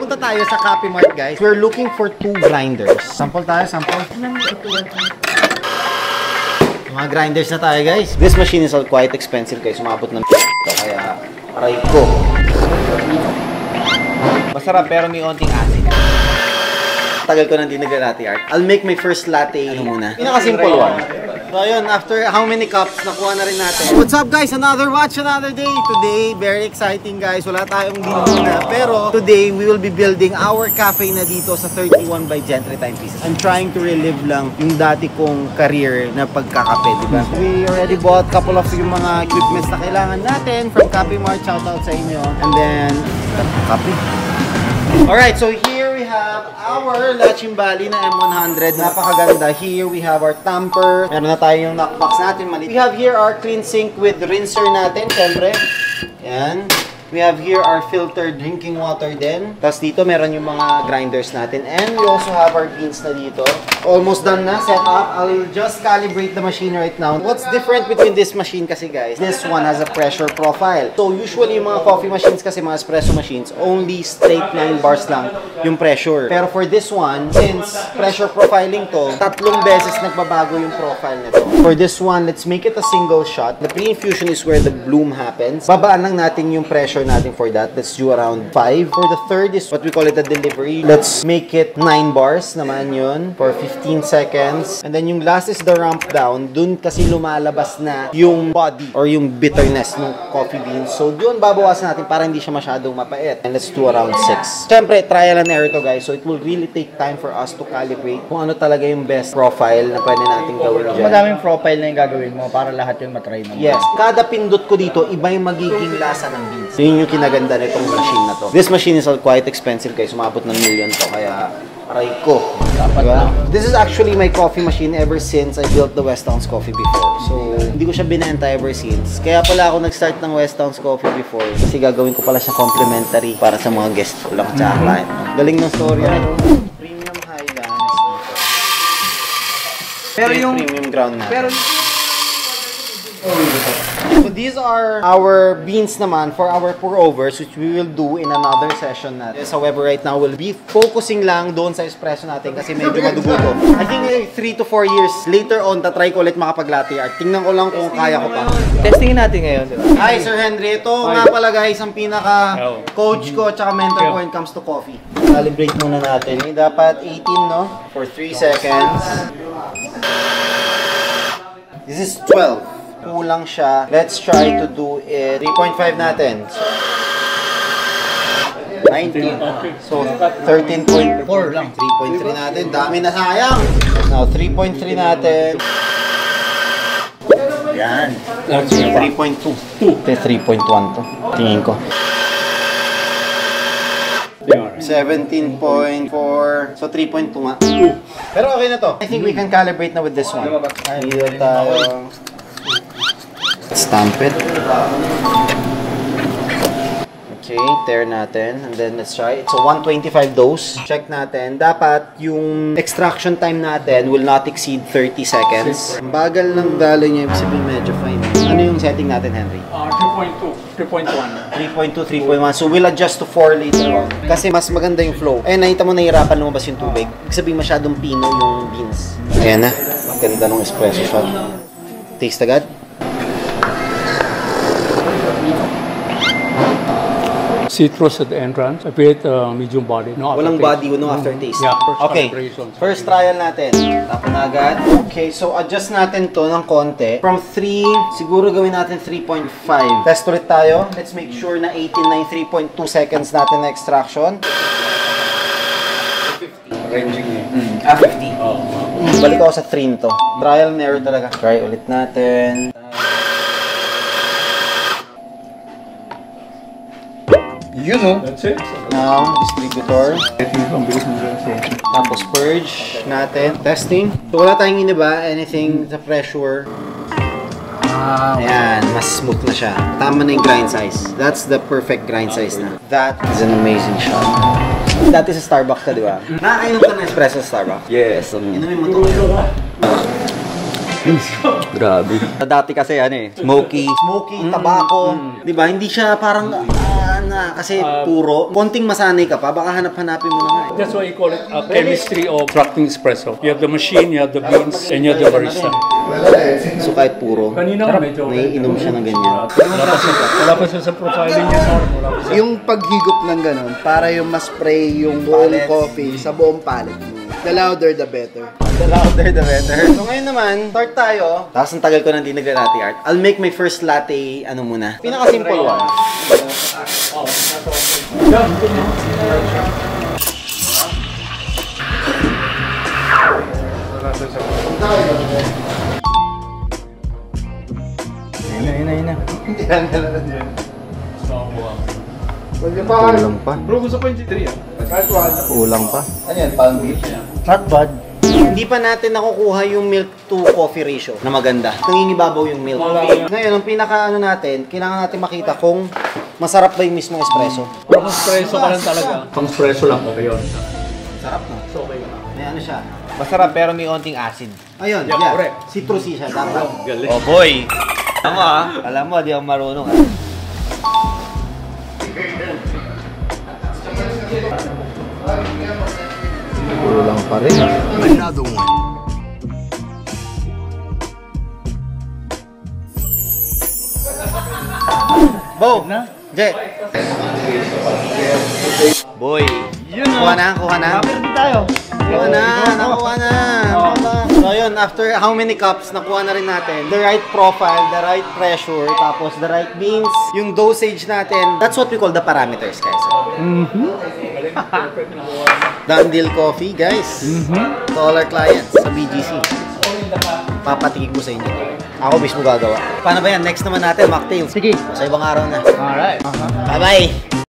Punta tayo sa Coffee Mart, guys. We're looking for 2 grinders. Sample tayo, sample. Mga grinders na tayo, guys. This machine is all quite expensive, guys. Sumabot ng kaya aray ko. Masarap pero may onting acid. Tagal ko nang di nag-latte art. I'll make my first latte, muna. Pinaka-simple one. So ayun, after how many cups, nakuha na rin natin. What's up, guys? Another watch, another day. Today, very exciting, guys. Wala tayong video na. Pero today, we will be building our cafe na dito sa 31 by Gentry Timepieces. I'm trying to relive lang yung dati kong career na pagkakape, diba? We already bought a couple of yung mga equipments na kailangan natin from Coffee Mart. Shoutout sa inyo. And then, kape. Alright, so here we have our Lachimbali na M100. Napakaganda. Here we have our tamper. Meron na tayo yung knockbox natin. We have here our clean sink with rinser natin, syempre. Yan. We have here our filtered drinking water din. Tapos dito meron yung mga grinders natin. And we also have our beans na dito. Almost done na, set up. I'll just calibrate the machine right now. What's different between this machine kasi, guys? This one has a pressure profile. So usually yung mga coffee machines kasi, mga espresso machines, only straight 9 bars lang yung pressure. Pero for this one, since pressure profiling to, 3 beses nagbabago yung profile nito. For this one, let's make it a single shot. The pre-infusion is where the bloom happens. Babaan lang natin yung pressure natin for that. Let's do around 5. For the third is what we call it a delivery. Let's make it 9 bars naman yun for 15 seconds. And then yung last is the ramp down. Dun kasi lumalabas na yung body or yung bitterness ng coffee beans. So dun babawasan natin para hindi siya masyadong mapait. And let's do around 6. Siyempre, trial and error to, guys. So it will really take time for us to calibrate kung ano talaga yung best profile na pwede natin gawin dyan. Madaming profile na yung gagawin mo para lahat yung matry mo. Yes. Kada pindot ko dito, iba yung magiging lasa ng beans. Yun yung kinaganda nitong machine na to. This machine is all quite expensive, guys. Sumabot ng million to. Kaya, aray ko. Diba? This is actually my coffee machine ever since I built the Westtown's Coffee before. So, hindi ko siya binenta ever since. Kaya pala ako nag-start ng Westtown's Coffee before. Kasi gagawin ko pala siya complimentary para sa mga guest ko lang sa client. Galing ng story. Premium Highlands. Pero yung premium ground na. Pero so these are our beans naman for our pour-overs, which we will do in another session natin. Yes, however, right now we'll be focusing lang doon sa espresso natin kasi medyo madugo to. I think 3 to 4 years later on, tatry ko ulit makapag-latte art. Tingnan ko lang kung kaya ko pa. Testingin natin ngayon. Hi, Sir Henry. Ito nga pala, guys, ang pinaka-coach ko at saka mentor ko when it comes to coffee. Calibrate muna natin. Dapat 18, no? For 3 seconds. This is 12. Kulang siya. Let's try to do it. 3.5 natin. 19. So, 13.4 lang. 3.3 natin. Dami na sayang. Now, 3.3 natin. Yan. 3.2. 3.1 to. Tingin ko. 17.4. So, 3.2 nga. Pero okay na to. I think we can calibrate na with this one. Dito tayo. Stamp it. Okay, tear natin. And then let's try. It's a 125 dose. Check natin. Dapat yung extraction time natin will not exceed 30 seconds. Ang bagal ng dalo niya. Ibig sabihin medyo fine. Ano yung setting natin, Henry? 3.2. 3.2, 3.1. So we'll adjust to 4 later on. Kasi mas maganda yung flow. Ayun, nakita mo nahihirapan lumabas yung tubig. Ibig sabihin masyadong pino yung beans. Ayan na. Ganda ng espresso shot. Taste agad. Citrus at the entrance. A bit medium body. No Walang body, no aftertaste. Yeah, okay, first trial natin. Tapon na agad. Okay, so adjust natin to ng konti. From 3, siguro gawin natin 3.5. Test ulit tayo. Let's make sure na 18 na yung 3.2 seconds natin na extraction. 50. Ranging niya. 50. Balik ako sa 3 to. Trial and error talaga. Try ulit natin. You know. That's it. Now, distributor. Tapos purge natin. Testing. So wala tayong iniba. Anything sa pressure. Ayan, mas smooth na siya. Tama na yung grind size. That's the perfect grind size na. That is an amazing shot. Dati sa Starbucks ka, di ba? Nakakainom ka ng espresso sa Starbucks? Yes. Inumin mo ito. Grabe. Dati kasi smoky. Smoky, tabako. Di ba? Hindi siya parang na kasi puro. Konting masanay ka pa, baka hanap-hanapin mo na nga. That's why you call it a chemistry of extracting espresso. You have the machine, you have the beans, and you have the barista. So kahit puro, Kanina ka medyo... naiinom siya ng ganyan. Wala pa siya sa profiling niya, Norm. Wala pa siya. Yung paghigop ng ganun, para yung ma-spray yung buong coffee sa buong palette mo. The louder, the better. The louder, the better. So ngayon naman, start tayo. Tapos ang tagal ko nang di nag-latte art. I'll make my first latte, ano muna. Pinaka-simple one. Ayun na. Kulang pa. Bro, gusto ko yung G3 ah. Kahit wala. Kulang pa. Ano yan? Palm beef? Not bad. Hindi pa natin nakukuha yung milk to coffee ratio na maganda. Nangingibabaw yung milk. Ngayon, ang pinaka ano natin, kailangan natin makita kung masarap ba yung mismong espresso. Pang espresso ka lang talaga. Pang espresso lang, okay yun. Sarap na. So, okay na. May ano siya. Masarap pero may onting acid. Ayun, Yeah, yeah. correct. Citrusy siya, dapat. Galing. Oh boy! Tama ah. Alam mo, di ako marunong ah. Kulang pa rin. Another one. Bo! Je! Boy! Kuha na, kuha na. Hindi tayo. Kuha na, nakuha na. So yun, after how many cups, nakuha na rin natin. The right profile, the right pressure, tapos the right beans, yung dosage natin. That's what we call the parameters, guys. Done deal coffee, guys. To all our clients sa BGC. Papatigig ko sa inyo. Ako mismo gagawa. Paano ba yan? Next naman natin, mocktails. Sige. Sa ibang araw na. Alright. Bye-bye!